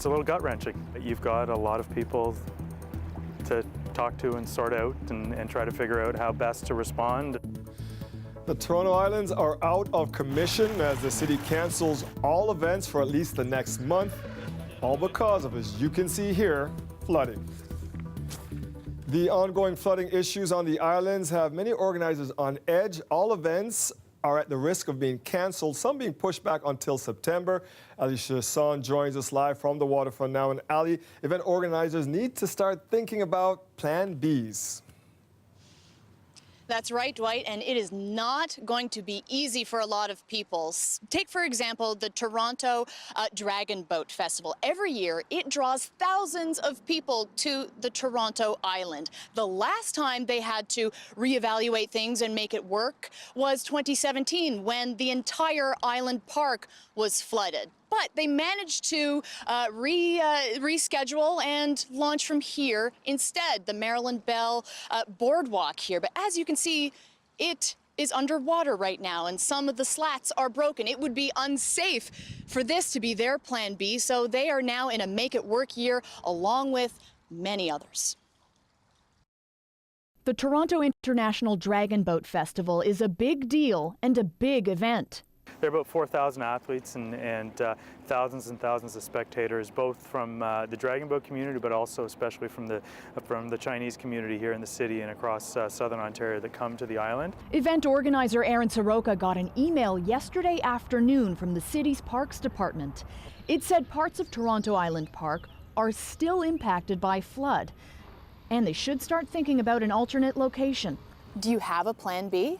It's a little gut-wrenching. You've got a lot of people to talk to and sort out and try to figure out how best to respond. The Toronto Islands are out of commission as the city cancels all events for at least the next month, all because of, as you can see here, flooding. The ongoing flooding issues on the islands have many organizers on edge. All events are at the risk of being canceled, some being pushed back until September. Ali Chasson joins us live from the waterfront now. And Ali, event organizers need to start thinking about Plan Bs. That's right, Dwight, and it is not going to be easy for a lot of people. Take, for example, the Toronto Dragon Boat Festival. Every year, it draws thousands of people to the Toronto Island. The last time they had to reevaluate things and make it work was 2017, when the entire island park was flooded. But they managed to reschedule and launch from here instead, the Maryland Bell boardwalk here. But as you can see, it is underwater right now, and some of the slats are broken. It would be unsafe for this to be their plan B, so they are now in a make-it-work year, along with many others. The Toronto International Dragon Boat Festival is a big deal and a big event. There are about 4,000 athletes and thousands and thousands of spectators, both from the Dragon Boat community, but also especially from the Chinese community here in the city and across southern Ontario that come to the island. Event organizer Aaron Soroka got an email yesterday afternoon from the city's Parks Department. It said parts of Toronto Island Park are still impacted by flood, and they should start thinking about an alternate location. Do you have a plan B?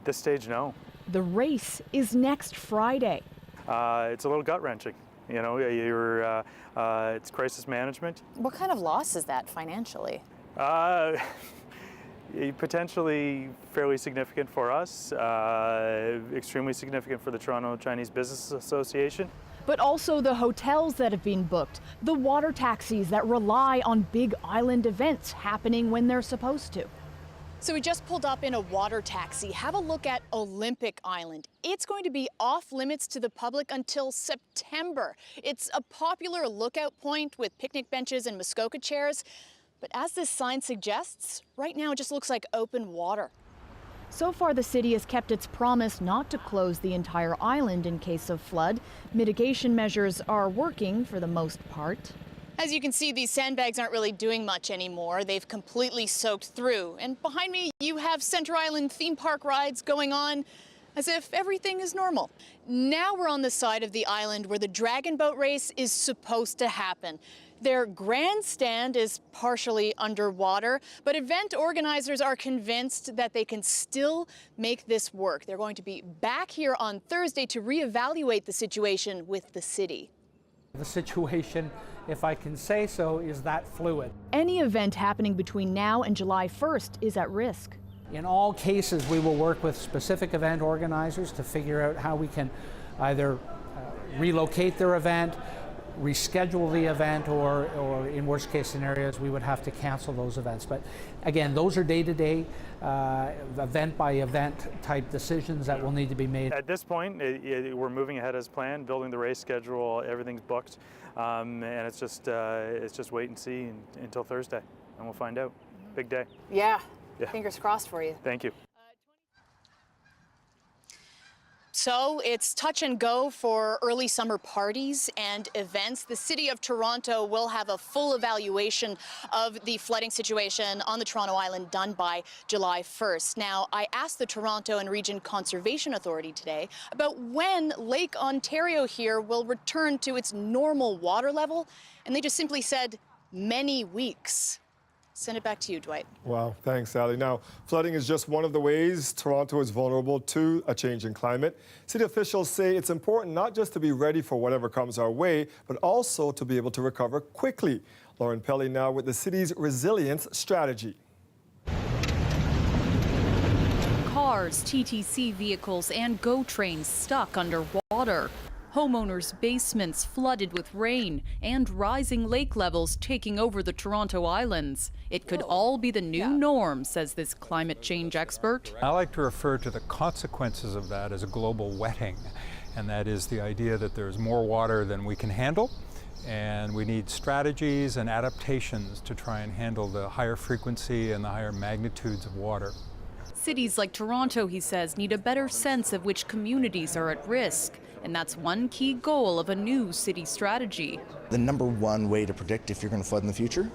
At this stage, no. The race is next Friday. It's a little gut-wrenching. You know, it's crisis management. What kind of loss is that financially? Potentially fairly significant for us, extremely significant for the Toronto Chinese Business Association. But also the hotels that have been booked, the water taxis that rely on big island events happening when they're supposed to. So we just pulled up in a water taxi. Have a look at Olympic Island. It's going to be off limits to the public until September. It's a popular lookout point with picnic benches and Muskoka chairs. But as this sign suggests, right now it just looks like open water. So far, the city has kept its promise not to close the entire island in case of flood. Mitigation measures are working for the most part. As you can see, these sandbags aren't really doing much anymore. They've completely soaked through. And behind me, you have Center Island theme park rides going on as if everything is normal. Now we're on the side of the island where the Dragon Boat race is supposed to happen. Their grandstand is partially underwater, but event organizers are convinced that they can still make this work. They're going to be back here on Thursday to reevaluate the situation with the city. The situation, if I can say so, is that fluid. Any event happening between now and July 1st is at risk. In all cases, we will work with specific event organizers to figure out how we can either relocate their event, reschedule the event, or in worst case scenarios, we would have to cancel those events. But again, those are day-to-day, event by event type decisions that will need to be made. At this point, we're moving ahead as planned, building the race schedule, everything's booked, and it's just wait and see until Thursday, and we'll find out. Big day. Yeah. Fingers crossed for you. Thank you. So it's touch and go for early summer parties and events. The City of Toronto will have a full evaluation of the flooding situation on the Toronto Island done by July 1st. Now, I asked the Toronto and Region Conservation Authority today about when Lake Ontario here will return to its normal water level, and they just simply said many weeks. Send it back to you, Dwight. Wow, thanks, Ali. Now, flooding is just one of the ways Toronto is vulnerable to a changing climate. City officials say it's important not just to be ready for whatever comes our way, but also to be able to recover quickly. Lauren Pelly now with the city's resilience strategy. Cars, TTC vehicles, and GO trains stuck underwater. Homeowners' basements flooded with rain and rising lake levels taking over the Toronto Islands. It could all be the new norm, says this climate change expert. I like to refer to the consequences of that as a global wetting. and that is the idea that there's more water than we can handle, and we need strategies and adaptations to try and handle the higher frequency and the higher magnitudes of water. Cities like Toronto, he says, need a better sense of which communities are at risk. And that's one key goal of a new city strategy. The number one way to predict if you're going to flood in the future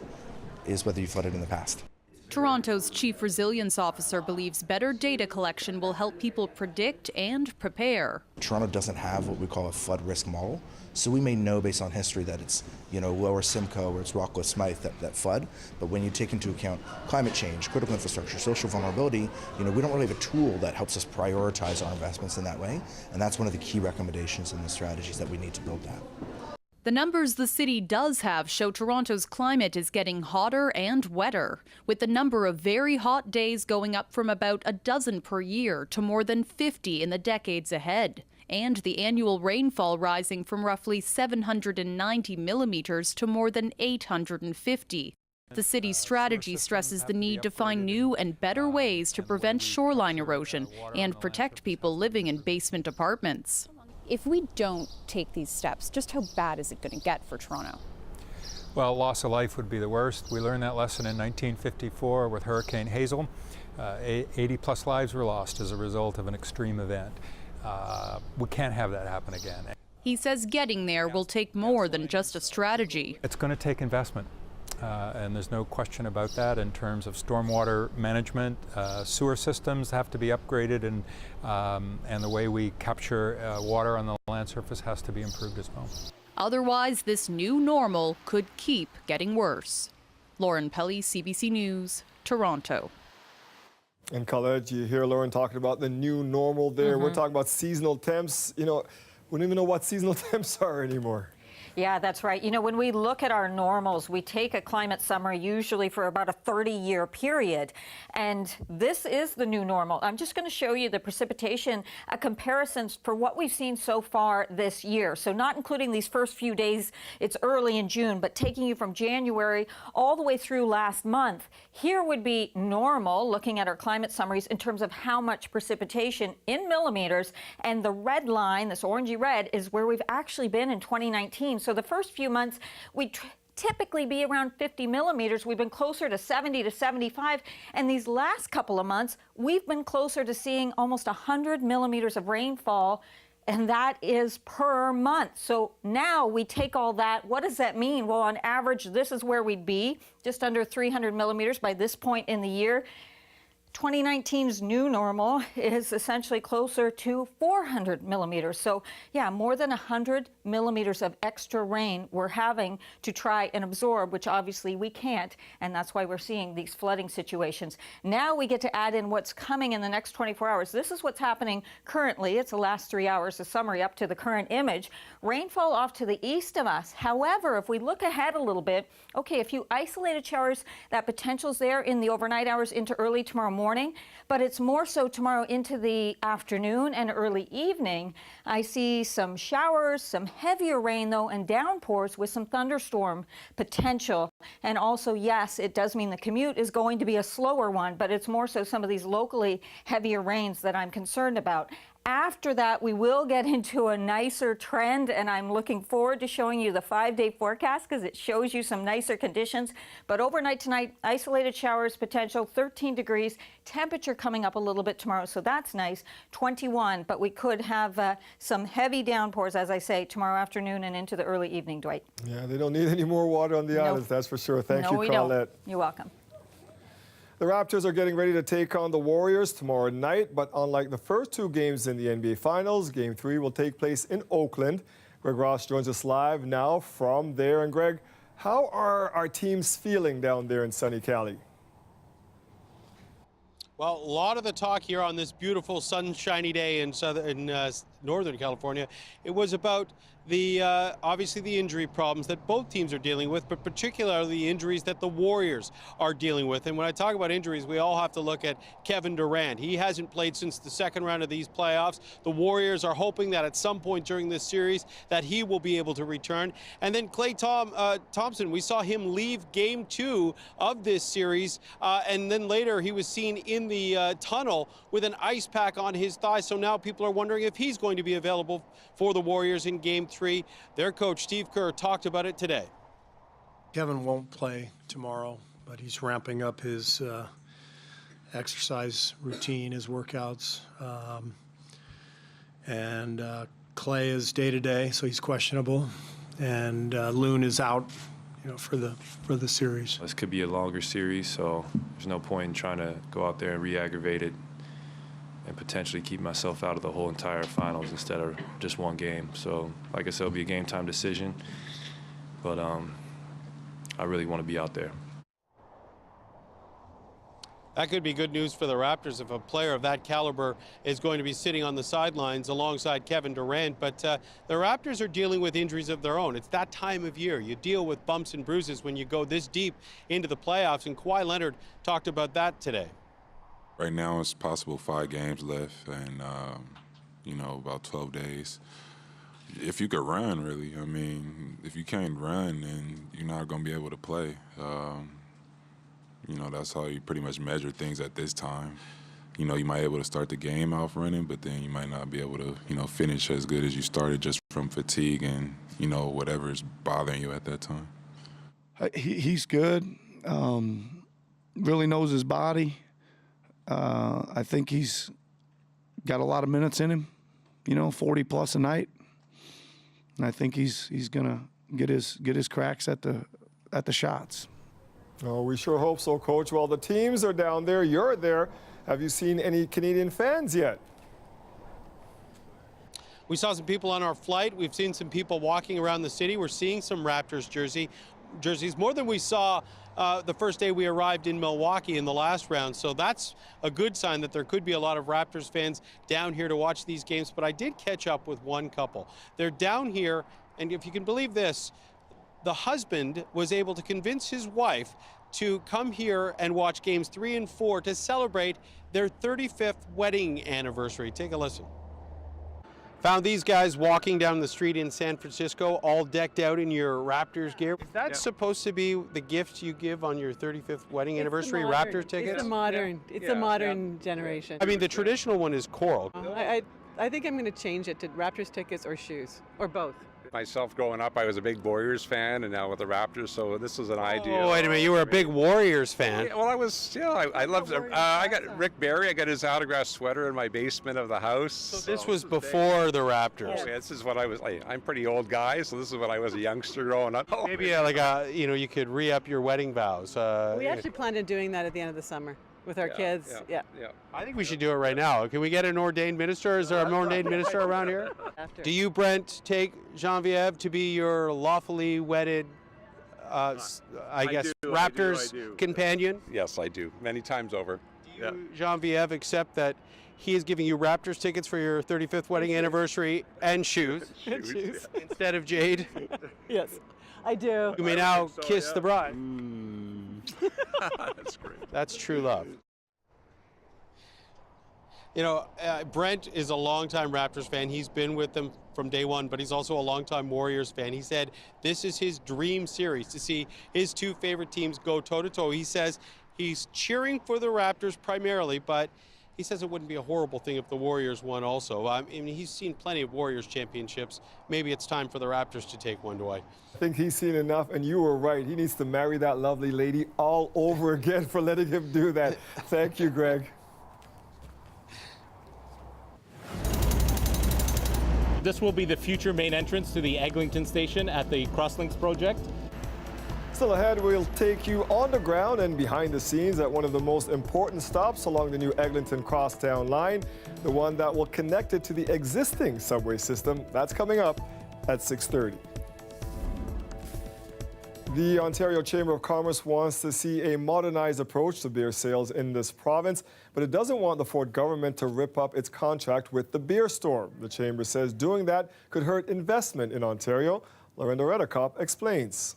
is whether you flooded in the past. Toronto's chief resilience officer believes better data collection will help people predict and prepare. Toronto doesn't have what we call a flood risk model, so we may know based on history that it's, Lower Simcoe or it's Rockcliffe Smythe that flood, but when you take into account climate change, critical infrastructure, social vulnerability, we don't really have a tool that helps us prioritize our investments in that way, and that's one of the key recommendations in the strategies that we need to build that. The numbers the city does have show Toronto's climate is getting hotter and wetter, with the number of very hot days going up from about a dozen per year to more than 50 in the decades ahead, and the annual rainfall rising from roughly 790 millimeters to more than 850. The city's strategy stresses the need to find new and better ways to prevent shoreline erosion and protect people living in basement apartments. If we don't take these steps, just how bad is it going to get for Toronto? Well, loss of life would be the worst. We learned that lesson in 1954 with Hurricane Hazel. 80 plus lives were lost as a result of an extreme event. We can't have that happen again. He says getting there will take more than just a strategy. It's going to take investment. And there's no question about that in terms of stormwater management. Sewer systems have to be upgraded, and the way we capture water on the land surface has to be improved as well. Otherwise, this new normal could keep getting worse. Lauren Pelly, CBC News, Toronto. In college, you hear Lauren talking about the new normal there. We're talking about seasonal temps. We don't even know what seasonal temps are anymore. Yeah, that's right. When we look at our normals, we take a climate summary usually for about a 30-year period. And this is the new normal. I'm just going to show you the precipitation comparisons for what we've seen so far this year. So not including these first few days, it's early in June, but taking you from January all the way through last month. Here would be normal, looking at our climate summaries in terms of how much precipitation in millimeters. And the red line, this orangey red, is where we've actually been in 2019. So the first few months, we typically be around 50 millimeters. We've been closer to 70 to 75. And these last couple of months, we've been closer to seeing almost 100 millimeters of rainfall. And that is per month. So now we take all that. What does that mean? Well, on average, this is where we'd be, just under 300 millimeters by this point in the year. 2019's new normal is essentially closer to 400 millimeters. So yeah, more than 100 millimeters of extra rain we're having to try and absorb, which obviously we can't. And that's why we're seeing these flooding situations. Now we get to add in what's coming in the next 24 hours. This is what's happening currently. It's the last 3 hours, the summary up to the current image. Rainfall off to the east of us. However, if we look ahead a little bit, okay, a few isolated showers, that potential's there in the overnight hours into early tomorrow morning, but it's more so tomorrow into the afternoon and early evening. I see some showers, some heavier rain though, and downpours with some thunderstorm potential. And also, yes, it does mean the commute is going to be a slower one, but it's more so some of these locally heavier rains that I'm concerned about. After that, we will get into a nicer trend, and I'm looking forward to showing you the 5-day forecast because it shows you some nicer conditions. But overnight tonight, isolated showers potential, 13 degrees, temperature coming up a little bit tomorrow, so that's nice, 21. But we could have some heavy downpours, as I say, tomorrow afternoon and into the early evening, Dwight. Yeah, they don't need any more water on the islands, that's for sure. Thank you, Colette. You're welcome. The Raptors are getting ready to take on the Warriors tomorrow night, but unlike the first two games in the NBA Finals, Game 3 will take place in Oakland. Greg Ross joins us live now from there. And Greg, how are our teams feeling down there in sunny Cali? Well, a lot of the talk here on this beautiful sunshiny day in Northern California, it was about the obviously the injury problems that both teams are dealing with, but particularly the injuries that the Warriors are dealing with. And when I talk about injuries, we all have to look at Kevin Durant. He hasn't played since the second round of these playoffs. The Warriors are hoping that at some point during this series that he will be able to return. And then Klay Thompson, we saw him leave Game 2 of this series, and then later he was seen in the tunnel with an ice pack on his thigh. So now people are wondering if he's going going to be available for the Warriors in Game 3. Their coach, Steve Kerr, talked about it today. Kevin won't play tomorrow, but he's ramping up his exercise routine, his workouts. Clay is day-to-day, so he's questionable. And Loon is out, for the series. This could be a longer series, so there's no point in trying to go out there and re-aggravate it and potentially keep myself out of the whole entire finals instead of just one game. So, like I said, it'll be a game-time decision, but I really want to be out there. That could be good news for the Raptors if a player of that caliber is going to be sitting on the sidelines alongside Kevin Durant. But the Raptors are dealing with injuries of their own. It's that time of year. You deal with bumps and bruises when you go this deep into the playoffs, and Kawhi Leonard talked about that today. Right now it's possible 5 games left and, about 12 days. If you could run, really. I mean, if you can't run, then you're not going to be able to play. That's how you pretty much measure things at this time. You might be able to start the game off running, but then you might not be able to, finish as good as you started just from fatigue and, whatever is bothering you at that time. He's good. Really knows his body. I think he's got a lot of minutes in him, 40 plus a night. And I think he's gonna get his cracks at the shots. Oh, we sure hope so, Coach. Well, the teams are down there. You're there. Have you seen any Canadian fans yet? We saw some people on our flight. We've seen some people walking around the city. We're seeing some Raptors jerseys, more than we saw the first day we arrived in Milwaukee in the last round. So that's a good sign that there could be a lot of Raptors fans down here to watch these games. But I did catch up with one couple. They're down here, and if you can believe this, the husband was able to convince his wife to come here and watch games 3 and 4 to celebrate their 35th wedding anniversary. Take a listen. Found these guys walking down the street in San Francisco, all decked out in your Raptors gear. Is that supposed to be the gift you give on your 35th wedding anniversary, Raptors tickets? It's a modern generation. I mean, the traditional one is coral. I think I'm going to change it to Raptors tickets or shoes, or both. Myself growing up, I was a big Warriors fan, and now with the Raptors, so this is an idea. Oh, wait a minute, you were a big Warriors fan. Well, I was, I loved it. I got Rick Barry, I got his autographed sweater in my basement of the house. So this was before the Raptors. Oh, yeah, this is what I was, I'm a pretty old guy, so this is when I was a youngster growing up. Maybe you could re-up your wedding vows. We actually planned on doing that at the end of the summer with our kids. Yeah. I think we should do it right now. Can we get an ordained minister? Is there an ordained minister around here? Do you, Brent, take Genevieve to be your lawfully wedded, Raptors companion? Yes, I do. Many times over. Do you, Genevieve, accept that he is giving you Raptors tickets for your 35th wedding anniversary and shoes, instead of Jade? Yes, I do. You may now kiss the bride. That's great. That's true love. Brent is a longtime Raptors fan. He's been with them from day one, but he's also a longtime Warriors fan. He said this is his dream series, to see his 2 favorite teams go toe-to-toe. He says he's cheering for the Raptors primarily, but he says it wouldn't be a horrible thing if the Warriors won also. I mean, he's seen plenty of Warriors championships. Maybe it's time for the Raptors to take one, Dwight. I think he's seen enough, and you were right. He needs to marry that lovely lady all over again for letting him do that. Thank you, Greg. This will be the future main entrance to the Eglinton station at the Crosslinks project. Still ahead, we'll take you on the ground and behind the scenes at one of the most important stops along the new Eglinton Crosstown line, the one that will connect it to the existing subway system. That's coming up at 6:30. The Ontario Chamber of Commerce wants to see a modernized approach to beer sales in this province, but it doesn't want the Ford government to rip up its contract with the beer store. The Chamber says doing that could hurt investment in Ontario. Lorinda Redekop explains.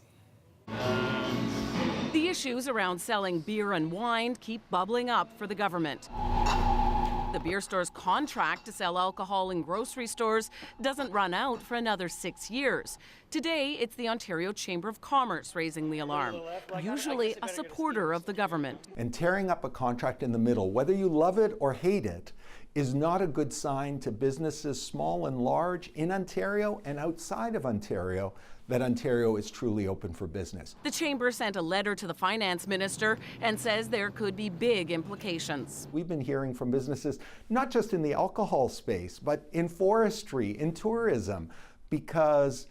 The issues around selling beer and wine keep bubbling up for the government. The beer store's contract to sell alcohol in grocery stores doesn't run out for another 6 years. Today, it's the Ontario Chamber of Commerce raising the alarm, usually a supporter of the government. And tearing up a contract in the middle, whether you love it or hate it, is not a good sign to businesses small and large in Ontario and outside of Ontario that Ontario is truly open for business. The Chamber sent a letter to the Finance Minister and says there could be big implications. We've been hearing from businesses, not just in the alcohol space, but in forestry, in tourism, because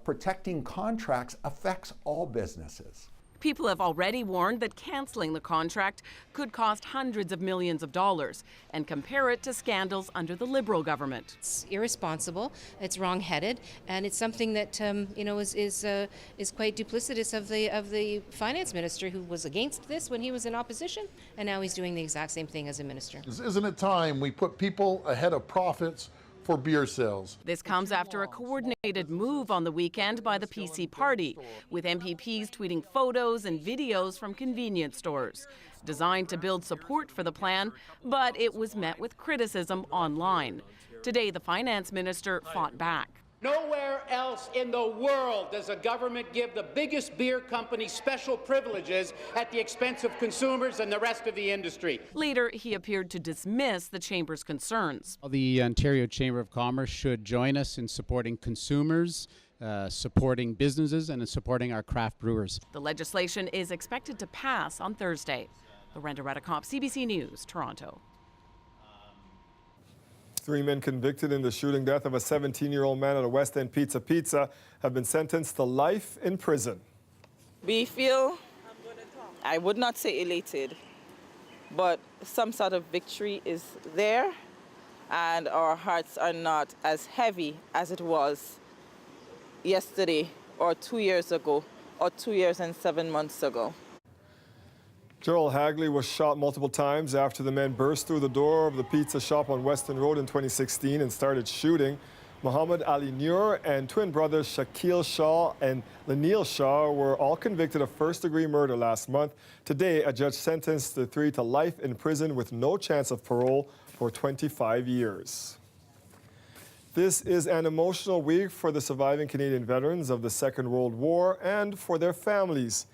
protecting contracts affects all businesses. People have already warned that canceling the contract could cost hundreds of millions of dollars, and compare it to scandals under the Liberal government. It's irresponsible, it's wrong-headed, and it's something that is quite duplicitous of the finance minister, who was against this when he was in opposition, and now he's doing the exact same thing as a minister. Isn't it time we put people ahead of profits for beer sales? This comes after a coordinated move on the weekend by the PC party, with MPPs tweeting photos and videos from convenience stores, designed to build support for the plan, but it was met with criticism online. Today, the finance minister fought back. Nowhere else in the world does a government give the biggest beer company special privileges at the expense of consumers and the rest of the industry. Later, he appeared to dismiss the Chamber's concerns. The Ontario Chamber of Commerce should join us in supporting consumers, supporting businesses, and in supporting our craft brewers. The legislation is expected to pass on Thursday. Lorenda Redekop, CBC News, Toronto. 3 men convicted in the shooting death of a 17-year-old man at a West End Pizza have been sentenced to life in prison. We feel, I would not say elated, but some sort of victory is there, and our hearts are not as heavy as it was yesterday or 2 years ago or 2 years and 7 months ago. Gerald Hagley was shot multiple times after the men burst through the door of the pizza shop on Weston Road in 2016 and started shooting. Muhammad Ali Nur and twin brothers Shakil Shaw and Lanil Shaw were all convicted of first-degree murder last month. Today, a judge sentenced the three to life in prison with no chance of parole for 25 years. This is an emotional week for the surviving Canadian veterans of the Second World War and for their families.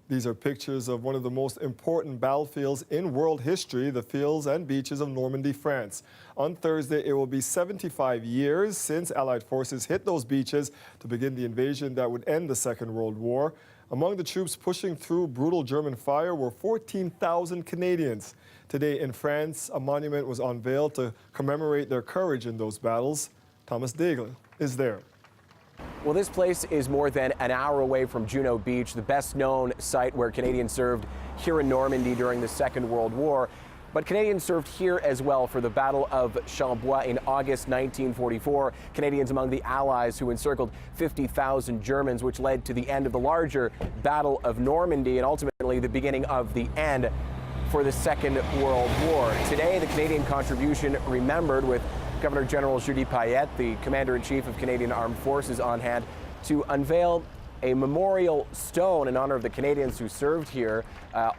These are pictures of one of the most important battlefields in world history, the fields and beaches of Normandy, France. On Thursday, it will be 75 years since Allied forces hit those beaches to begin the invasion that would end the Second World War. Among the troops pushing through brutal German fire were 14,000 Canadians. Today in France, a monument was unveiled to commemorate their courage in those battles. Thomas Daigle is there. Well, this place is more than an hour away from Juno Beach, the best-known site where Canadians served here in Normandy during the Second World War. But Canadians served here as well for the Battle of Chambois in August 1944. Canadians among the Allies who encircled 50,000 Germans, which led to the end of the larger Battle of Normandy and ultimately the beginning of the end for the Second World War. Today, the Canadian contribution remembered with Governor General Judy Payette, the Commander-in-Chief of Canadian Armed Forces, on hand to unveil a memorial stone in honor of the Canadians who served here.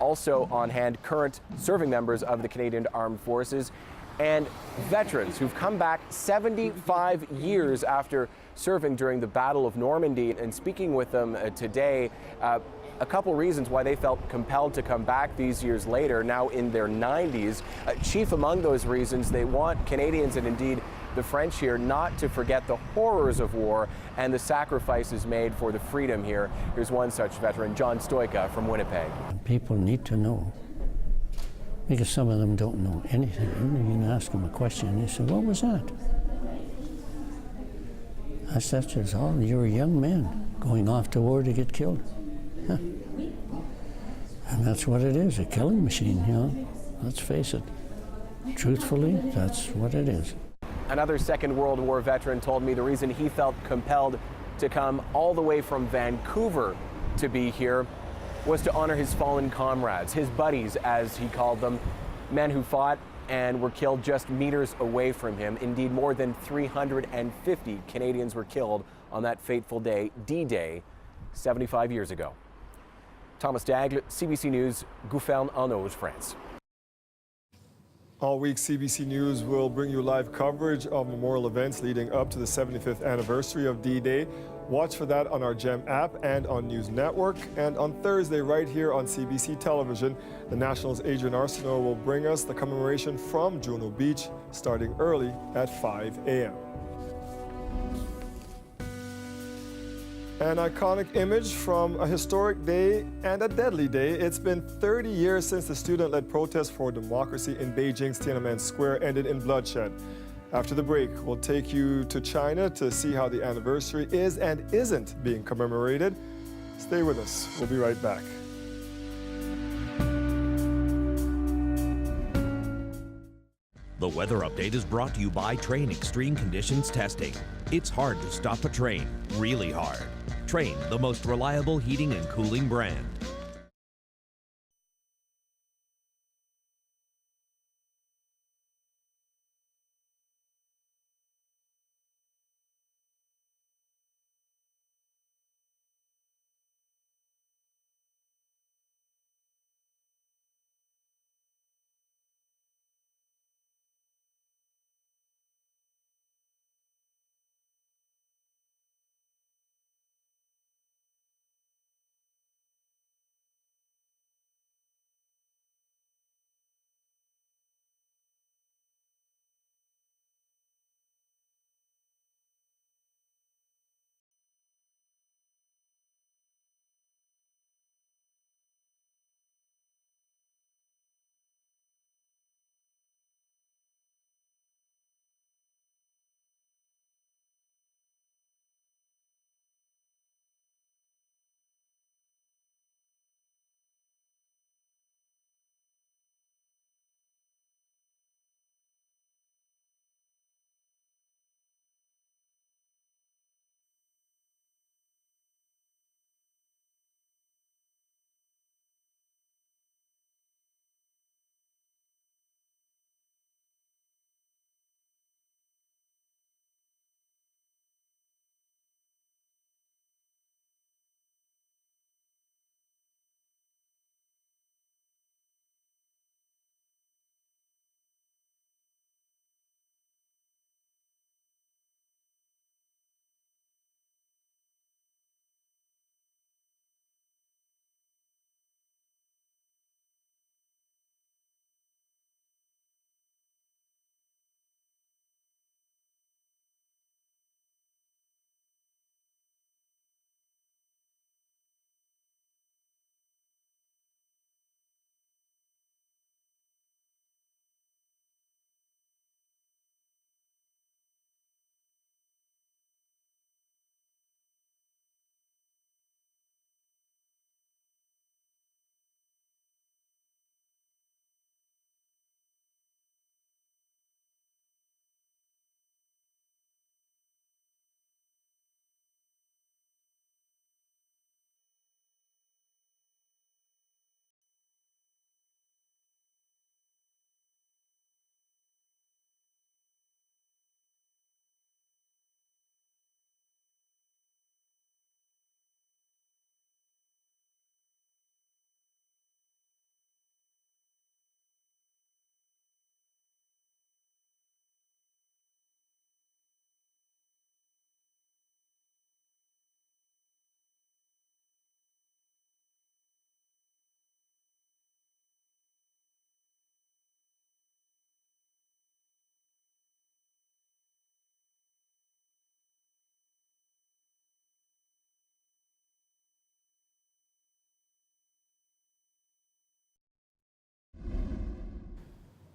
Also on hand, current serving members of the Canadian Armed Forces and veterans who've come back 75 years after serving during the Battle of Normandy. And speaking with them today, a couple reasons why they felt compelled to come back these years later, now in their 90s. Chief among those reasons, they want Canadians and indeed the French here not to forget the horrors of war and the sacrifices made for the freedom here. Here's one such veteran, John Stoika from Winnipeg. People need to know, because some of them don't know anything. You can ask them a question and they say, what was that? That's just all. You're a young man going off to war to get killed. Huh. And that's what it is, a killing machine, you know. Let's face it. Truthfully, that's what it is. Another Second World War veteran told me the reason he felt compelled to come all the way from Vancouver to be here was to honor his fallen comrades, his buddies, as he called them, men who fought and were killed just meters away from him. Indeed, more than 350 Canadians were killed on that fateful day, D-Day, 75 years ago. Thomas Daigle, CBC News, Gouferne-en-Auge, France. All week, CBC News will bring you live coverage of memorial events leading up to the 75th anniversary of D-Day. Watch for that on our GEM app and on News Network. And on Thursday, right here on CBC Television, the National's Adrian Arsenault will bring us the commemoration from Juno Beach, starting early at 5 a.m. An iconic image from a historic day and a deadly day. It's been 30 years since the student-led protest for democracy in Beijing's Tiananmen Square ended in bloodshed. After the break, we'll take you to China to see how the anniversary is and isn't being commemorated. Stay with us. We'll be right back. The weather update is brought to you by Train Extreme Conditions Testing. It's hard to stop a train, really hard. Train, the most reliable heating and cooling brand.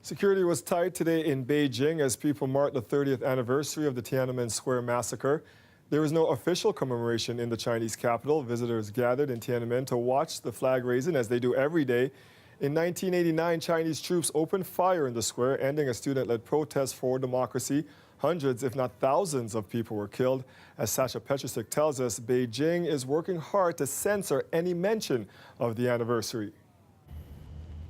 Security was tight today in Beijing as people marked the 30th anniversary of the Tiananmen Square massacre. There was no official commemoration in the Chinese capital. Visitors gathered in Tiananmen to watch the flag raising as they do every day. In 1989, Chinese troops opened fire in the square, ending a student-led protest for democracy. Hundreds, if not thousands, of people were killed. As Sasha Petrusik tells us, Beijing is working hard to censor any mention of the anniversary.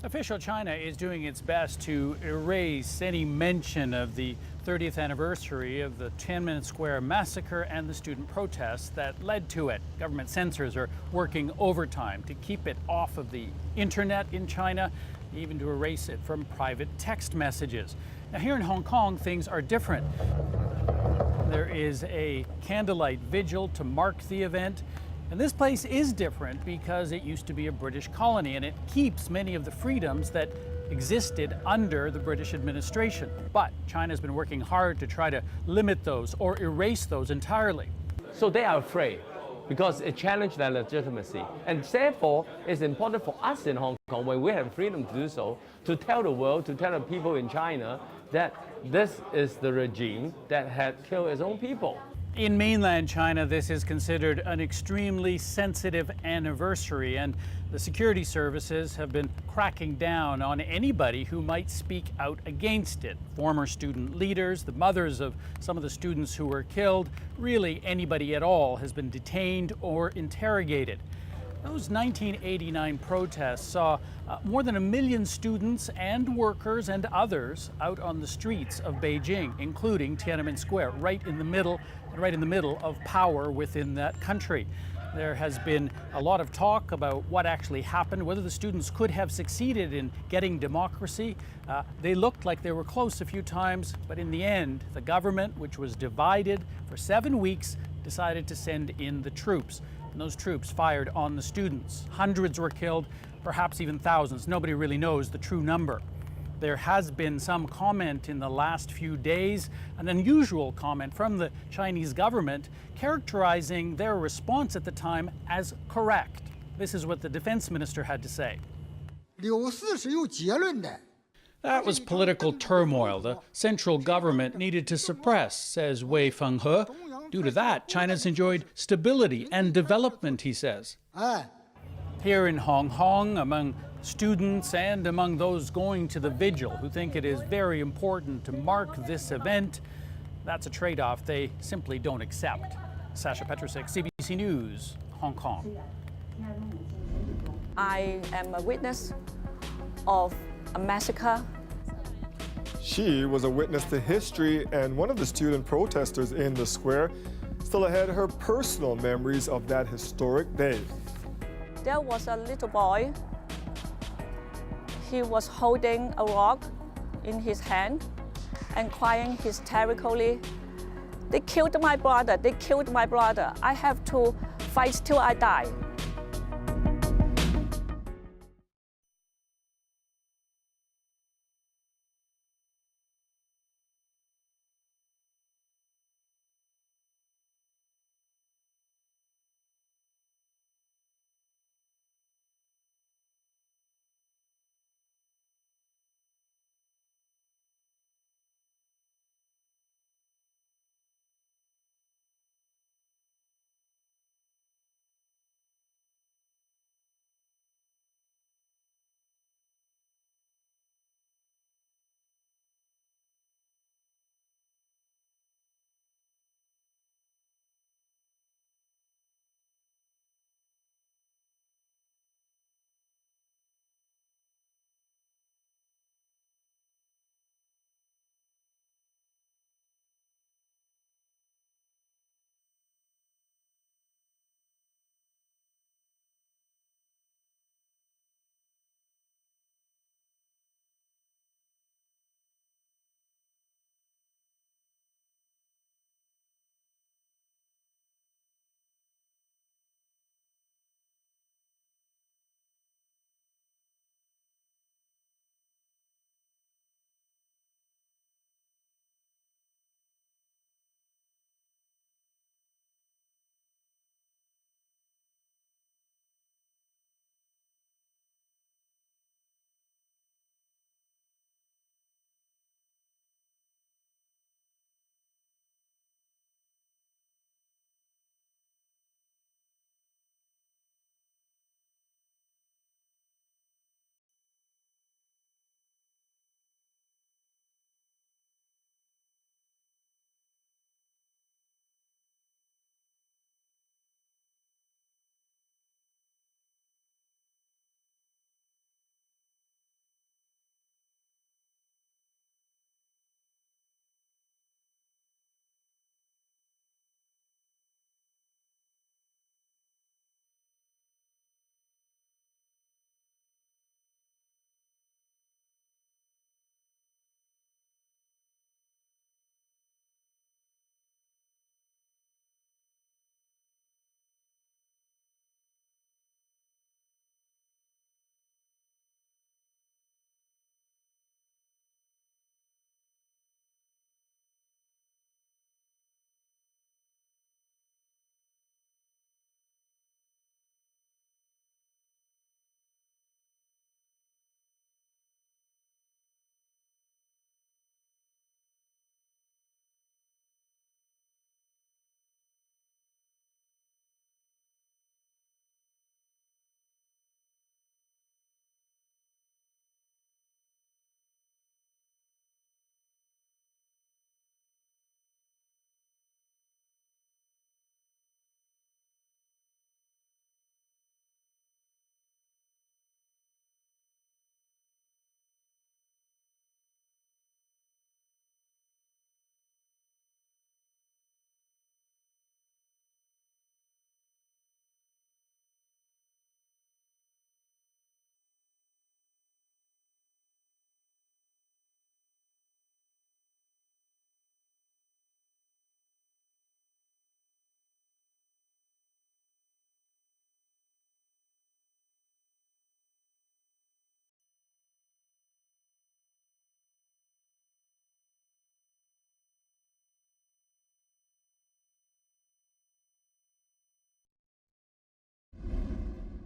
Official China is doing its best to erase any mention of the 30th anniversary of the Tiananmen Square massacre and the student protests that led to it. Government censors are working overtime to keep it off of the internet in China, even to erase it from private text messages. Now, here in Hong Kong, things are different. There is a candlelight vigil to mark the event. And this place is different because it used to be a British colony, and it keeps many of the freedoms that existed under the British administration. But China's been working hard to try to limit those or erase those entirely. So they are afraid because it challenged their legitimacy. And therefore, it's important for us in Hong Kong, when we have freedom to do so, to tell the world, to tell the people in China that this is the regime that had killed its own people. In mainland China, this is considered an extremely sensitive anniversary, and the security services have been cracking down on anybody who might speak out against it. Former student leaders, the mothers of some of the students who were killed, really anybody at all has been detained or interrogated. Those 1989 protests saw more than 1 million students and workers and others out on the streets of Beijing, including Tiananmen Square, right in the middle of power within that country. There has been a lot of talk about what actually happened, whether the students could have succeeded in getting democracy. They looked like they were close a few times, but in the end, the government, which was divided for 7 weeks, decided to send in the troops. And those troops fired on the students. Hundreds were killed, perhaps even thousands. Nobody really knows the true number. There has been some comment in the last few days, an unusual comment from the Chinese government characterizing their response at the time as correct. This is what the defense minister had to say. That was political turmoil the central government needed to suppress, says Wei Fenghe. Due to that, China's enjoyed stability and development, he says. Here in Hong Kong, among students and among those going to the vigil who think it is very important to mark this event, that's a trade-off they simply don't accept. Sasha Petrusik, CBC News, Hong Kong. I am a witness of a massacre. She was a witness to history, and one of the student protesters in the square still had her personal memories of that historic day. There was a little boy. He was holding a rock in his hand and crying hysterically. They killed my brother, they killed my brother. I have to fight till I die.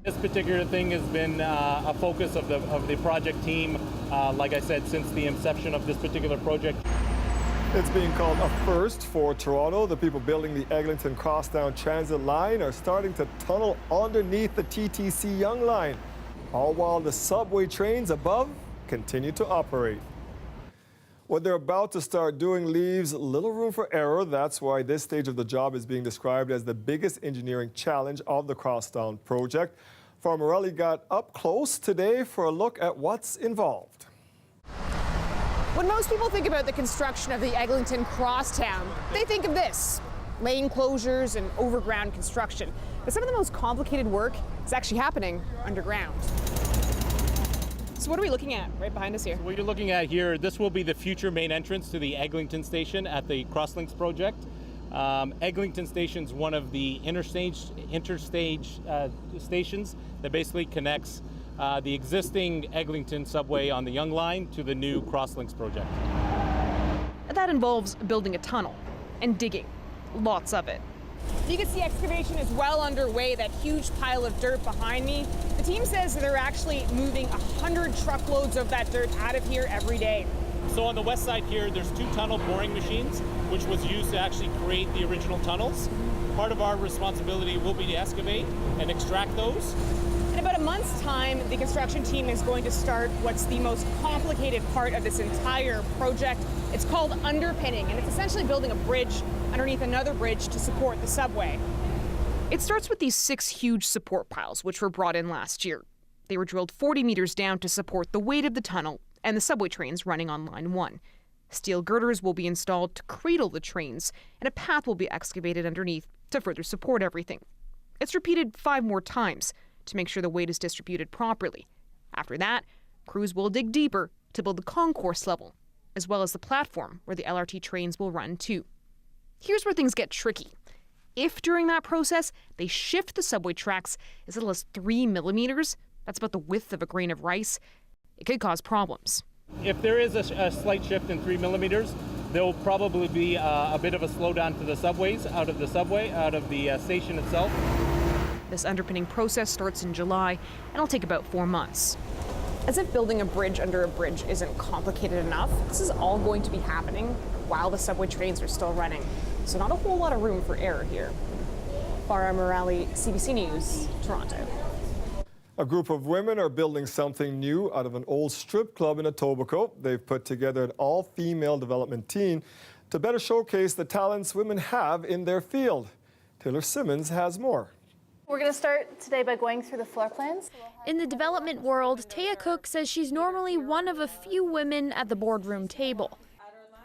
This particular thing has been a focus of the project team, like I said, since the inception of this particular project. It's being called a first for Toronto. The people building the Eglinton Crosstown transit line are starting to tunnel underneath the TTC Yonge line, all while the subway trains above continue to operate. What they're about to start doing leaves little room for error. That's why this stage of the job is being described as the biggest engineering challenge of the Crosstown project. Farmer Morelli got up close today for a look at what's involved. When most people think about the construction of the Eglinton Crosstown, they think of this: lane closures and overground construction. But some of the most complicated work is actually happening underground. So what are we looking at right behind us here? So what you're looking at here, this will be the future main entrance to the Eglinton station at the Crosslinks project. Eglinton Station is one of the interstage stations that basically connects the existing Eglinton subway on the Yonge line to the new Crosslinks project. That involves building a tunnel and digging, lots of it. You can see excavation is well underway, that huge pile of dirt behind me. The team says they're actually moving 100 truckloads of that dirt out of here every day. So on the west side here, there's 2 tunnel boring machines, which was used to actually create the original tunnels. Part of our responsibility will be to excavate and extract those. In about a month's time, the construction team is going to start what's the most complicated part of this entire project. It's called underpinning, and it's essentially building a bridge underneath another bridge to support the subway. It starts with these 6 huge support piles, which were brought in last year. They were drilled 40 meters down to support the weight of the tunnel and the subway trains running on line 1. Steel girders will be installed to cradle the trains, and a path will be excavated underneath to further support everything. It's repeated 5 more times to make sure the weight is distributed properly. After that, crews will dig deeper to build the concourse level, as well as the platform where the LRT trains will run to. Here's where things get tricky. If during that process they shift the subway tracks as little as 3 millimeters, that's about the width of a grain of rice, it could cause problems. If there is a slight shift in 3 millimeters, there will probably be a bit of a slowdown to the subways, out of the station itself. This underpinning process starts in July and it'll take about 4 months. As if building a bridge under a bridge isn't complicated enough, this is all going to be happening while the subway trains are still running. So not a whole lot of room for error here. Farah Morelli, CBC News, Toronto. A group of women are building something new out of an old strip club in Etobicoke. They've put together an all-female development team to better showcase the talents women have in their field. Taylor Simmons has more. We're going to start today by going through the floor plans. In the development world, Taya Cook says she's normally one of a few women at the boardroom table.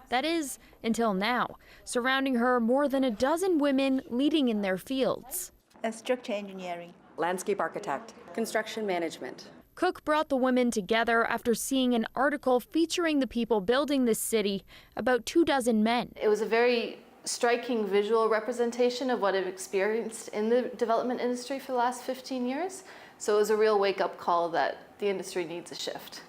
That is, until now. Surrounding her, more than a dozen women leading in their fields. Structure engineering, landscape architect, construction management. Cook brought the women together after seeing an article featuring the people building this city, about 24 men. It was a very striking visual representation of what I've experienced in the development industry for the last 15 years. So it was a real wake-up call that the industry needs a shift.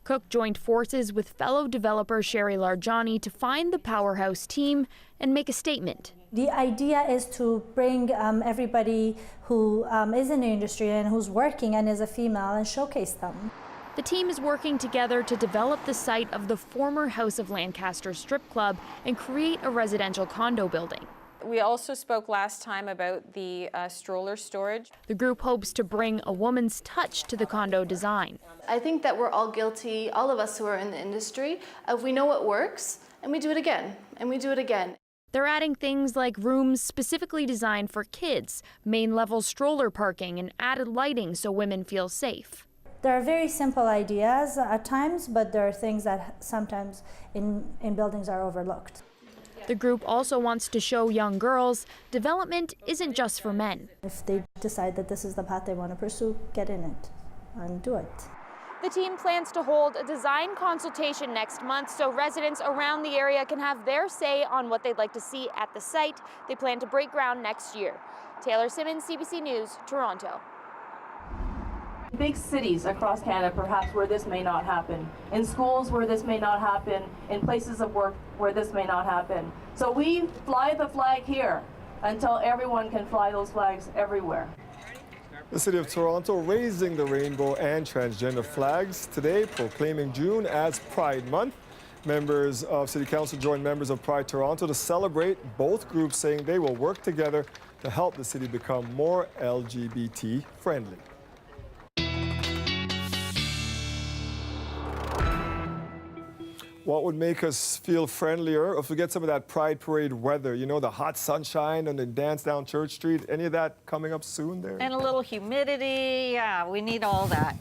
Cook joined forces with fellow developer Sherry Larjani to find the powerhouse team and make a statement. The idea is to bring everybody who is in the industry and who's working and is a female and showcase them. The team is working together to develop the site of the former House of Lancaster strip club and create a residential condo building. We also spoke last time about the stroller storage. The group hopes to bring a woman's touch to the condo design. I think that we're all guilty, all of us who are in the industry, of we know what works and we do it again and we do it again. They're adding things like rooms specifically designed for kids, main level stroller parking, and added lighting so women feel safe. There are very simple ideas at times, but there are things that sometimes in buildings are overlooked. The group also wants to show young girls development isn't just for men. If they decide that this is the path they want to pursue, get in it and do it. The team plans to hold a design consultation next month so residents around the area can have their say on what they'd like to see at the site. They plan to break ground next year. Taylor Simmons, CBC News, Toronto. Big cities across Canada, perhaps, where this may not happen. In schools where this may not happen. In places of work where this may not happen. So we fly the flag here until everyone can fly those flags everywhere. The city of Toronto raising the rainbow and transgender flags today, proclaiming June as Pride Month. Members of City Council joined members of Pride Toronto to celebrate, both groups saying they will work together to help the city become more LGBT friendly. What would make us feel friendlier if we get some of that Pride Parade weather? You know, the hot sunshine and the dance down Church Street. Any of that coming up soon there? And a little humidity. Yeah, we need all that.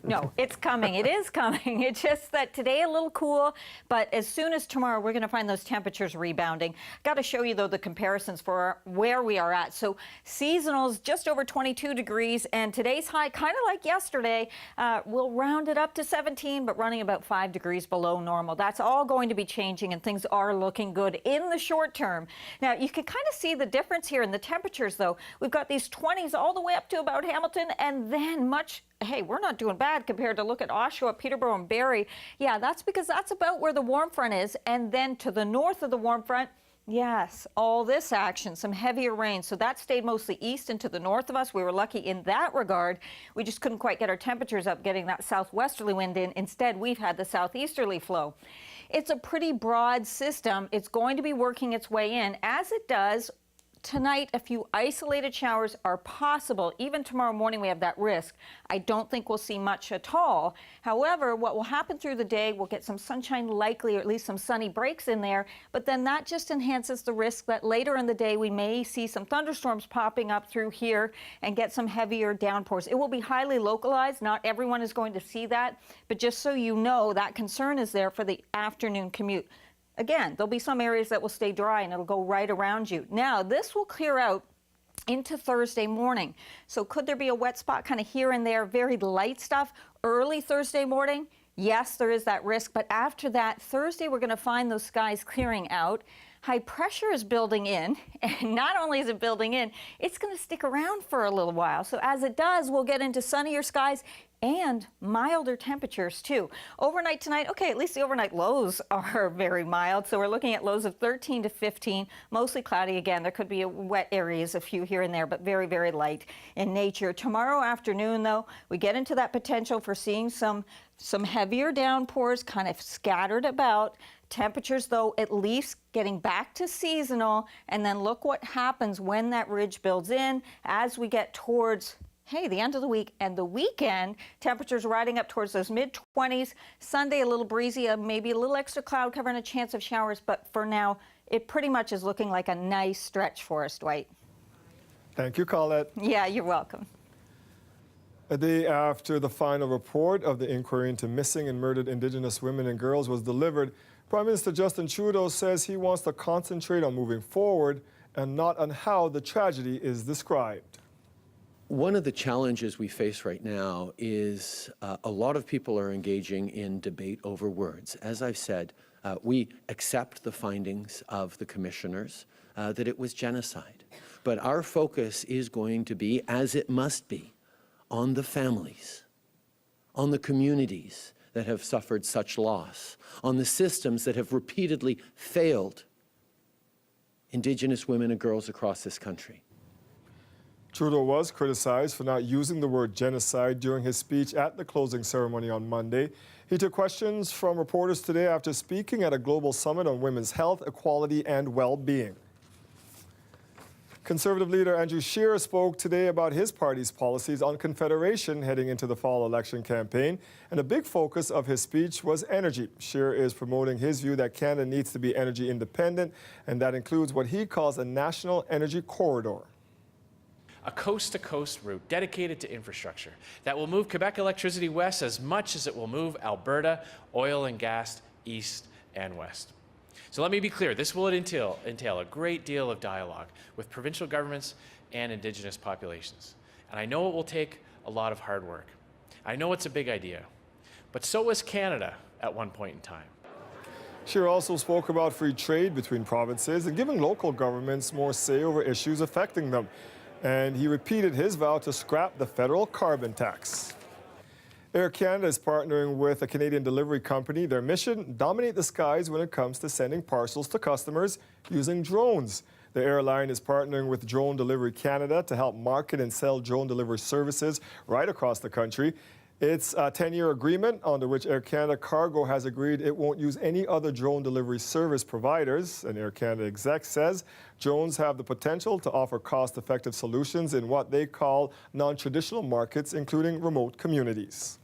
No, it's coming. It is coming. It's just that today a little cool, but as soon as tomorrow, we're going to find those temperatures rebounding. Got to show you, though, the comparisons for where we are at. So seasonals just over 22 degrees, and today's high, kind of like yesterday, we'll round it up to 17, but running about 5 degrees below normal. That's all going to be changing, and things are looking good in the short term. Now, you can kind of see the difference here in the temperatures, though. We've got these 20s all the way up to about Hamilton, and then hey, we're not doing bad compared to look at Oshawa, Peterborough, and Barrie. Yeah, that's because that's about where the warm front is, and then to the north of the warm front, yes, all this action, some heavier rain. So that stayed mostly east and to the north of us. We were lucky in that regard. We just couldn't quite get our temperatures up getting that southwesterly wind in. Instead, we've had the southeasterly flow. It's a pretty broad system. It's going to be working its way in. As it does, tonight, a few isolated showers are possible. Even tomorrow morning, we have that risk. I don't think we'll see much at all. However, what will happen through the day, we'll get some sunshine likely, or at least some sunny breaks in there, but then that just enhances the risk that later in the day, we may see some thunderstorms popping up through here and get some heavier downpours. It will be highly localized. Not everyone is going to see that, but just so you know, that concern is there for the afternoon commute. Again, there'll be some areas that will stay dry and it'll go right around you. Now, this will clear out into Thursday morning. So could there be a wet spot kind of here and there, very light stuff early Thursday morning? Yes, there is that risk. But after that, Thursday, we're going to find those skies clearing out. High pressure is building in, and not only is it building in, it's going to stick around for a little while. So as it does, we'll get into sunnier skies and milder temperatures too. Overnight tonight, okay, at least the overnight lows are very mild. So we're looking at lows of 13 to 15, mostly cloudy again. There could be wet areas, a few here and there, but very, very light in nature. Tomorrow afternoon, though, we get into that potential for seeing some heavier downpours kind of scattered about. Temperatures, though, at least getting back to seasonal. And then look what happens when that ridge builds in as we get towards the end of the week and the weekend. Temperatures riding up towards those mid-20s. Sunday, a little breezy, maybe a little extra cloud cover and a chance of showers. But for now, it pretty much is looking like a nice stretch for us, Dwight. Thank you, Colette. Yeah, you're welcome. A day after the final report of the inquiry into missing and murdered Indigenous women and girls was delivered, Prime Minister Justin Trudeau says he wants to concentrate on moving forward and not on how the tragedy is described. One of the challenges we face right now is a lot of people are engaging in debate over words. As I've said, we accept the findings of the commissioners that it was genocide. But our focus is going to be, as it must be, on the families, on the communities that have suffered such loss, on the systems that have repeatedly failed Indigenous women and girls across this country. Trudeau was criticized for not using the word genocide during his speech at the closing ceremony on Monday. He took questions from reporters today after speaking at a global summit on women's health, equality, and well-being. Conservative leader Andrew Scheer spoke today about his party's policies on Confederation heading into the fall election campaign, and a big focus of his speech was energy. Scheer is promoting his view that Canada needs to be energy independent, and that includes what he calls a national energy corridor. A coast-to-coast route dedicated to infrastructure that will move Quebec electricity west as much as it will move Alberta oil and gas east and west. So let me be clear, this will entail a great deal of dialogue with provincial governments and Indigenous populations. And I know it will take a lot of hard work. I know it's a big idea, but so was Canada at one point in time. Scheer also spoke about free trade between provinces and giving local governments more say over issues affecting them. And he repeated his vow to scrap the federal carbon tax. Air Canada is partnering with a Canadian delivery company. Their mission, dominate the skies when it comes to sending parcels to customers using drones. The airline is partnering with Drone Delivery Canada to help market and sell drone delivery services right across the country. It's a 10-year agreement under which Air Canada Cargo has agreed it won't use any other drone delivery service providers. An Air Canada exec says drones have the potential to offer cost-effective solutions in what they call non-traditional markets, including remote communities.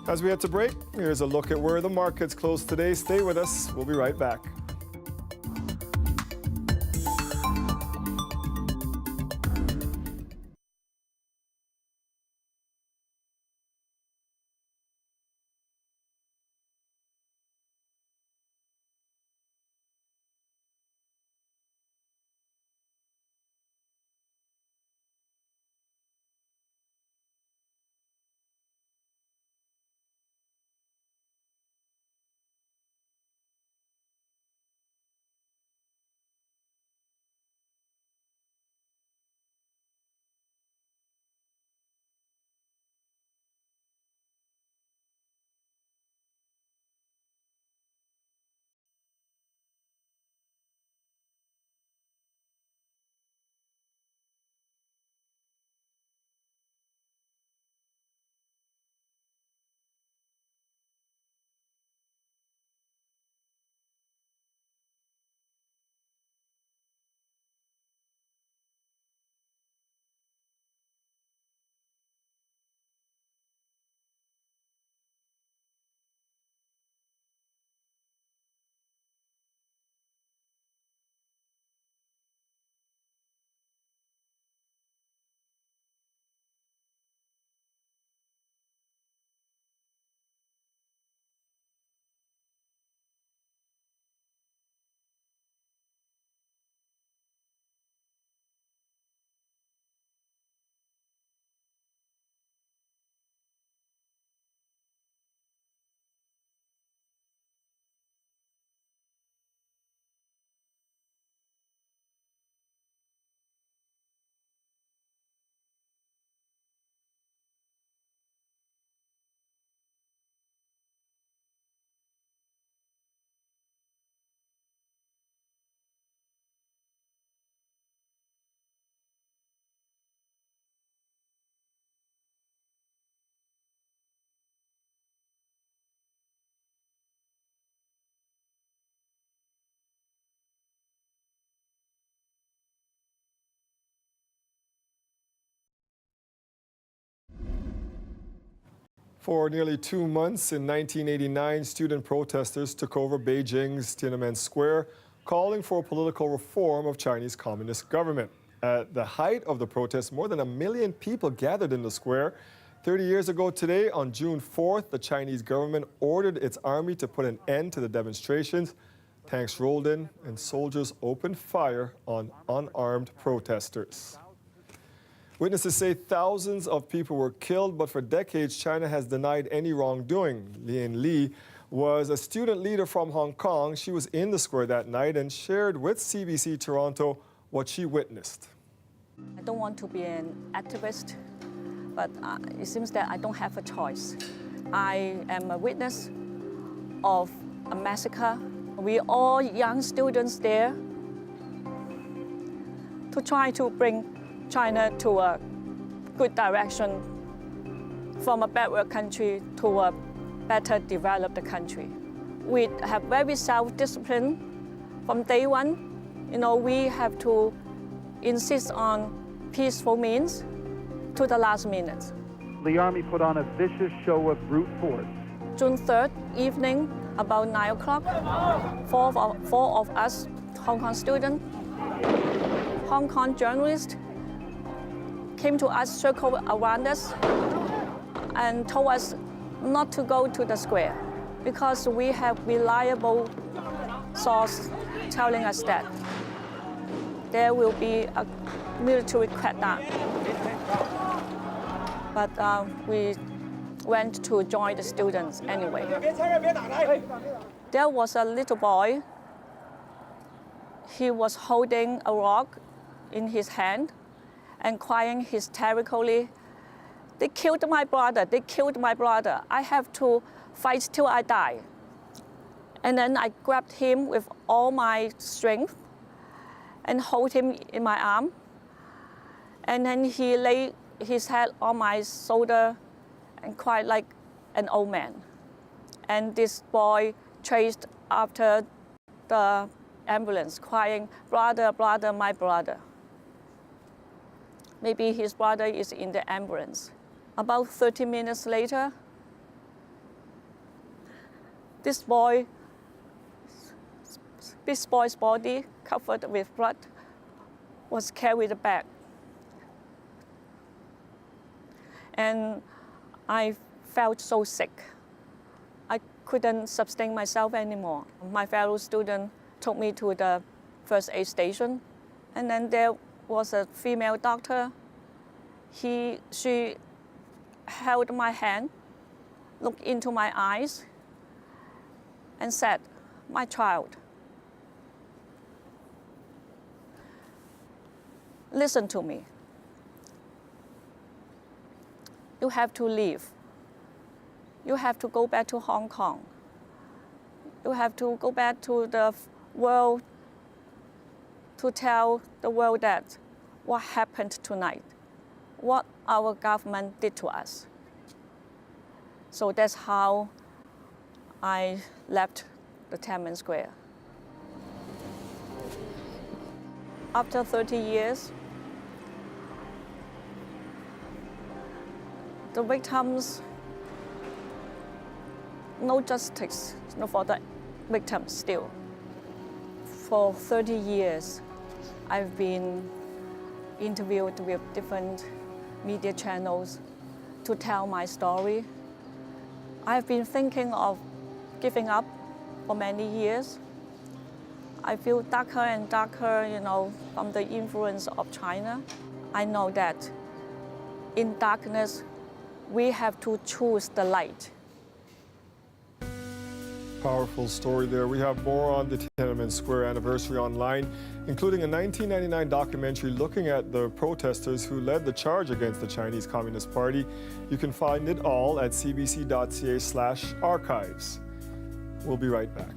As we head to break, here's a look at where the markets closed today. Stay with us. We'll be right back. For nearly 2 months in 1989, student protesters took over Beijing's Tiananmen Square, calling for political reform of Chinese Communist government. At the height of the protests, more than 1 million people gathered in the square. 30 years ago today, on June 4th, the Chinese government ordered its army to put an end to the demonstrations. Tanks rolled in and soldiers opened fire on unarmed protesters. Witnesses say thousands of people were killed, but for decades, China has denied any wrongdoing. Lian Li was a student leader from Hong Kong. She was in the square that night and shared with CBC Toronto what she witnessed. I don't want to be an activist, but it seems that I don't have a choice. I am a witness of a massacre. We all young students there to try to bring China to a good direction, from a backward country to a better developed country. We have very self-discipline from day one. You know, we have to insist on peaceful means to the last minute. The Army put on a vicious show of brute force. June 3rd evening, about 9 o'clock, four of us Hong Kong students, Hong Kong journalists, came to us, circled around us, and told us not to go to the square because we have reliable source telling us that there will be a military crackdown. But we went to join the students anyway. There was a little boy. He was holding a rock in his hand and crying hysterically, "They killed my brother, they killed my brother. I have to fight till I die." And then I grabbed him with all my strength and hold him in my arm. And then he laid his head on my shoulder and cried like an old man. And this boy chased after the ambulance, crying, "Brother, brother, my brother." Maybe his brother is in the ambulance. About 30 minutes later, this boy's body, covered with blood, was carried back. And I felt so sick. I couldn't sustain myself anymore. My fellow student took me to the first aid station, and then there was a female doctor. She held my hand, looked into my eyes, and said, "My child, listen to me. You have to leave. You have to go back to Hong Kong. You have to go back to the world to tell the world that what happened tonight, what our government did to us." So that's how I left the Tiananmen Square. After 30 years, the victims, no justice for the victims still. For 30 years, I've been interviewed with different media channels to tell my story. I've been thinking of giving up for many years. I feel darker and darker, from the influence of China. I know that in darkness, we have to choose the light. Powerful story there. We have more on the Tiananmen Square anniversary online, including a 1999 documentary looking at the protesters who led the charge against the Chinese Communist Party. You can find it all at cbc.ca/archives. We'll be right back.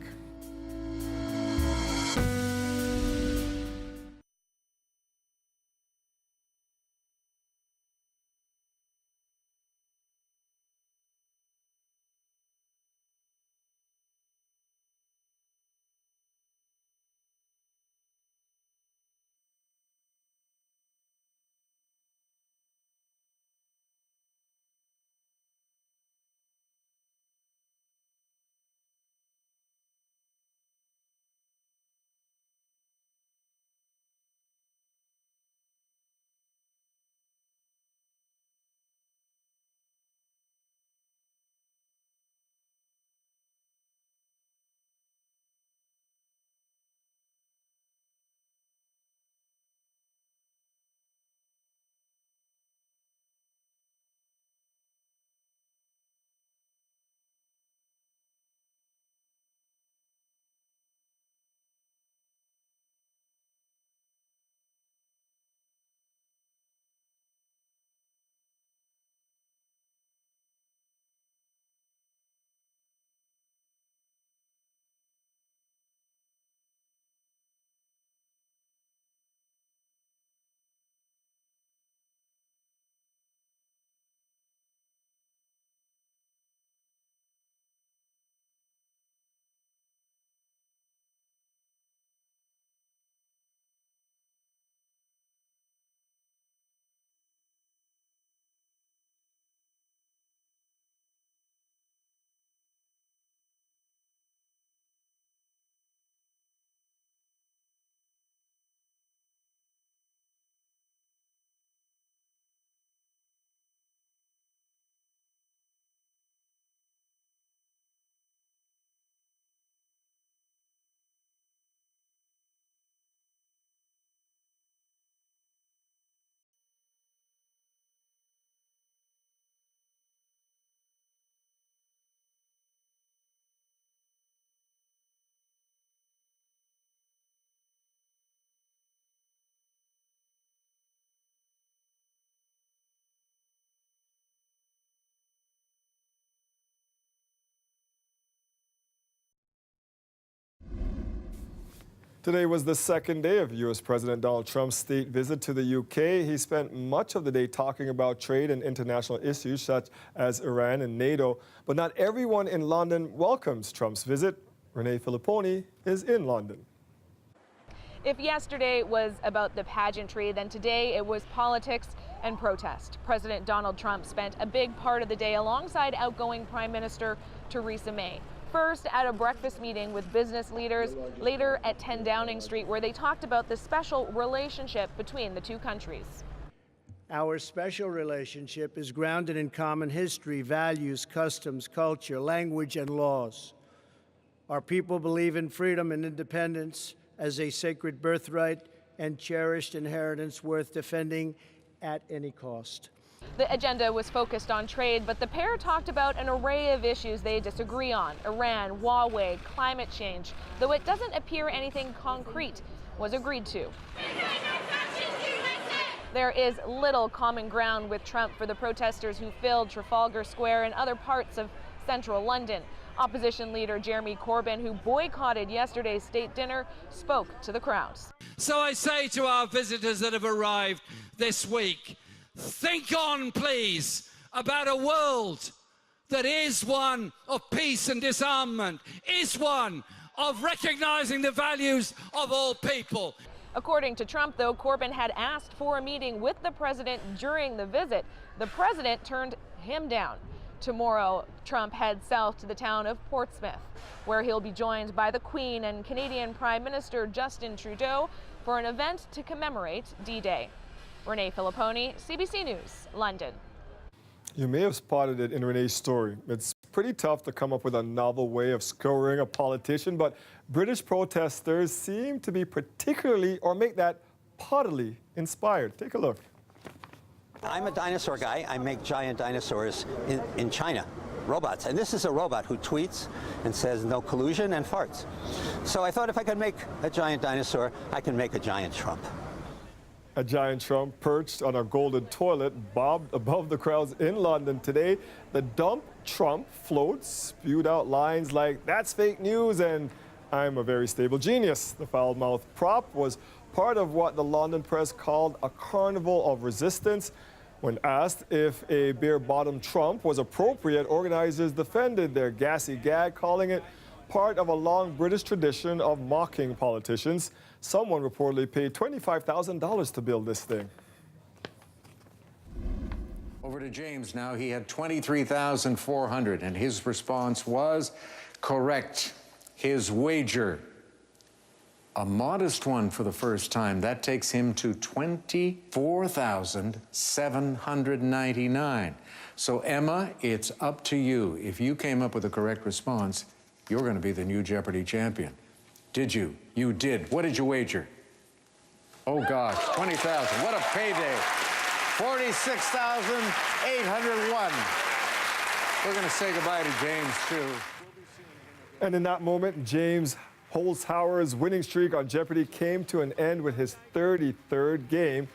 Today was the second day of U.S. President Donald Trump's state visit to the U.K. He spent much of the day talking about trade and international issues such as Iran and NATO. But not everyone in London welcomes Trump's visit. Renee Filipponi is in London. If yesterday was about the pageantry, then today it was politics and protest. President Donald Trump spent a big part of the day alongside outgoing Prime Minister Theresa May. First at a breakfast meeting with business leaders, later at 10 Downing Street, where they talked about the special relationship between the two countries. Our special relationship is grounded in common history, values, customs, culture, language, and laws. Our people believe in freedom and independence as a sacred birthright and cherished inheritance worth defending at any cost. The agenda was focused on trade, but the pair talked about an array of issues they disagree on: Iran, Huawei, climate change, though it doesn't appear anything concrete was agreed to. There is little common ground with Trump for the protesters who filled Trafalgar Square and other parts of central London. Opposition leader Jeremy Corbyn, who boycotted yesterday's state dinner, spoke to the crowds. So I say to our visitors that have arrived this week, think on, please, about a world that is one of peace and disarmament, is one of recognizing the values of all people. According to Trump, though, Corbyn had asked for a meeting with the president during the visit. The president turned him down. Tomorrow, Trump heads south to the town of Portsmouth, where he'll be joined by the Queen and Canadian Prime Minister Justin Trudeau for an event to commemorate D-Day. Renee Filipponi, CBC News, London. You may have spotted it in Renee's story. It's pretty tough to come up with a novel way of scouring a politician, but British protesters seem to be particularly, or make that pottily inspired. Take a look. I'm a dinosaur guy. I make giant dinosaurs in China, robots. And this is a robot who tweets and says no collusion and farts. So I thought if I could make a giant dinosaur, I can make a giant Trump. A giant Trump perched on a golden toilet bobbed above the crowds in London today. The Dump Trump float spewed out lines like, "That's fake news," and "I'm a very stable genius." The foul-mouthed prop was part of what the London press called a carnival of resistance. When asked if a bare-bottomed Trump was appropriate, organizers defended their gassy gag, calling it part of a long British tradition of mocking politicians. Someone reportedly paid $25,000 to build this thing. Over to James now. He had 23,400, and his response was correct. His wager, a modest one for the first time, that takes him to 24,799. So Emma, it's up to you. If you came up with the correct response, you're going to be the new Jeopardy champion. Did you? You did. What did you wager? Oh gosh, 20,000. What a payday. 46,801. We're going to say goodbye to James too. And in that moment, James Holzhauer's winning streak on Jeopardy came to an end with his 33rd game,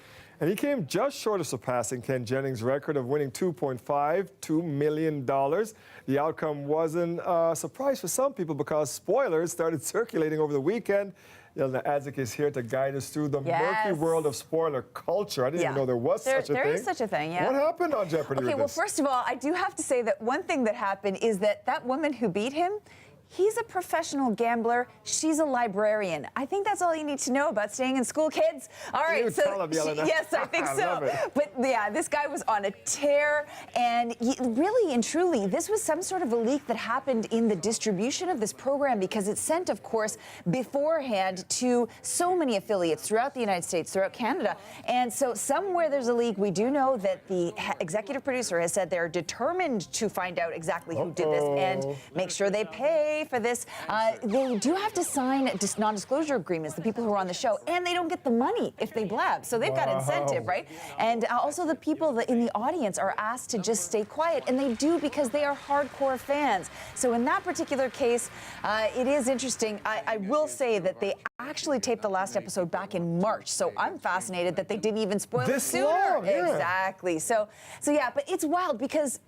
and he came just short of surpassing Ken Jennings' record of winning $2 million. The outcome wasn't a surprise for some people because spoilers started circulating over the weekend. Yelena Adzik is here to guide us through the murky world of spoiler culture. I didn't even know there was such a thing. There is such a thing, yeah. What happened on Jeopardy with Okay, well, this? first of all, I do have to say that one thing that happened is that woman who beat him, he's a professional gambler. She's a librarian. I think that's all you need to know about staying in school, kids. All right, You tell him, Yelena. yes, I think I so. love it. But yeah, this guy was on a tear, and really and truly, this was some sort of a leak that happened in the distribution of this program because it's sent, of course, beforehand to so many affiliates throughout the United States, throughout Canada. And so somewhere there's a leak. We do know that the executive producer has said they're determined to find out exactly who did this and make sure they pay for this. They do have to sign non-disclosure agreements, the people who are on the show, and they don't get the money if they blab. So they've got incentive, right? And also the people in the audience are asked to just stay quiet, and they do because they are hardcore fans. So in that particular case, it is interesting. I will say that they actually taped the last episode back in March, so I'm fascinated that they didn't even spoil it sooner. Long, yeah. Exactly. So yeah, but it's wild because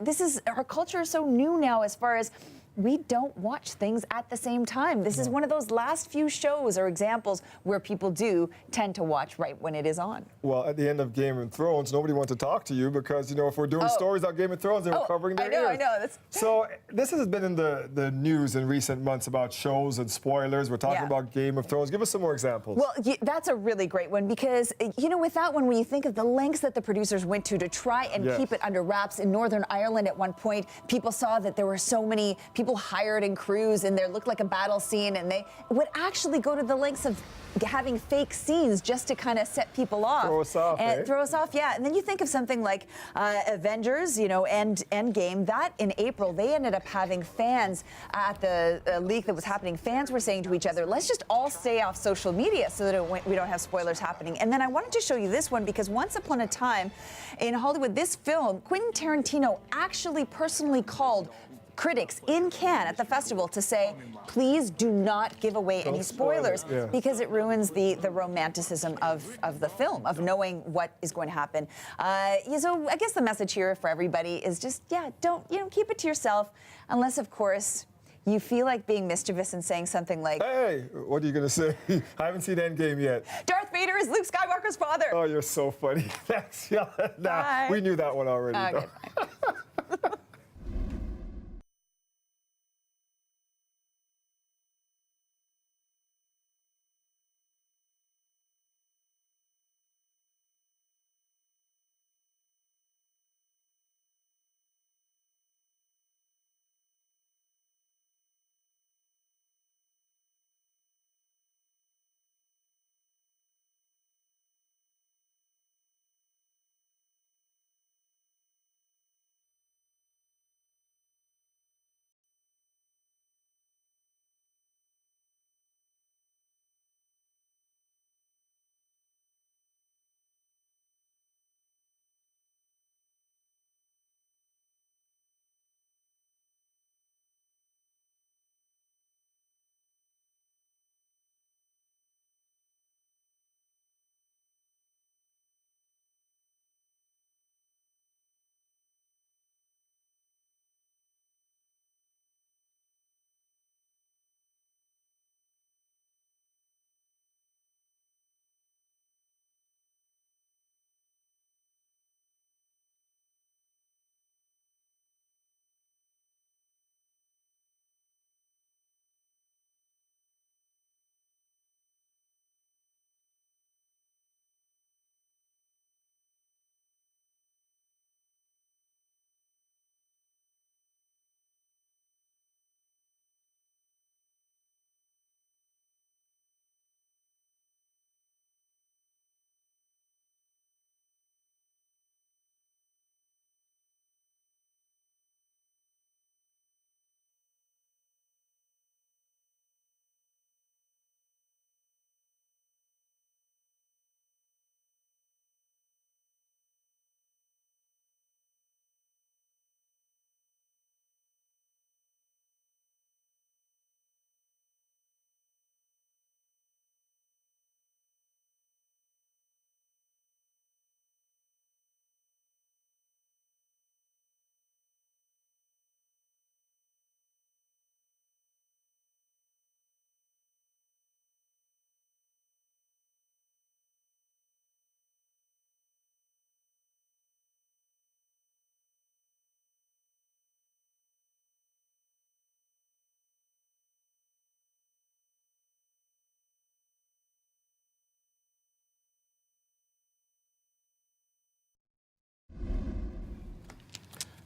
our culture is so new now as far as we don't watch things at the same time. This is one of those last few shows or examples where people do tend to watch right when it is on. Well, at the end of Game of Thrones, nobody wants to talk to you because, you know, if we're doing stories on Game of Thrones, they were covering their ears. I know. So this has been in the news in recent months about shows and spoilers. We're talking about Game of Thrones. Give us some more examples. Well, that's a really great one because, you know, with that one, when you think of the lengths that the producers went to try and keep it under wraps in Northern Ireland at one point, people saw that there were so many people hired in crews and there looked like a battle scene, and they would actually go to the lengths of having fake scenes just to kind of set people off. Throw us off, Throw us off, yeah. And then you think of something like Avengers, you know, Endgame. That in April, they ended up having fans at the leak that was happening. Fans were saying to each other, let's just all stay off social media so that we don't have spoilers happening. And then I wanted to show you this one because once upon a time in Hollywood, this film, Quentin Tarantino actually personally called critics in Cannes at the festival to say, please do not give away any spoilers because it ruins the romanticism of the film, of knowing what is going to happen. So I guess the message here for everybody is just, don't, keep it to yourself unless, of course, you feel like being mischievous and saying something like, hey, what are you going to say? I haven't seen Endgame yet. Darth Vader is Luke Skywalker's father. Oh, you're so funny. Thanks, Yelena. We knew that one already. Okay,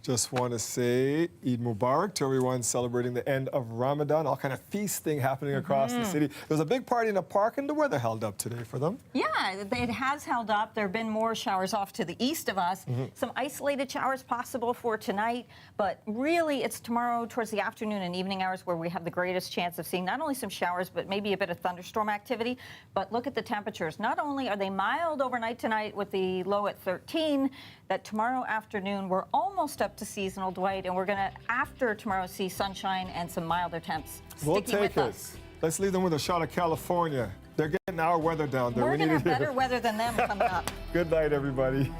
Just want to say Eid Mubarak to everyone celebrating the end of Ramadan. All kind of feasting happening across the city. There was a big party in a park, and the weather held up today for them. Yeah, it has held up. There have been more showers off to the east of us. Some isolated showers possible for tonight, but really it's tomorrow towards the afternoon and evening hours where we have the greatest chance of seeing not only some showers, but maybe a bit of thunderstorm activity. But look at the temperatures. Not only are they mild overnight tonight with the low at 13, that tomorrow afternoon we're almost up to seasonal, Dwight, and we're going to, after tomorrow, see sunshine and some milder temps sticking with us. Let's leave them with a shot of California. They're getting our weather down there. We're going to have better weather than them coming up. Good night, everybody.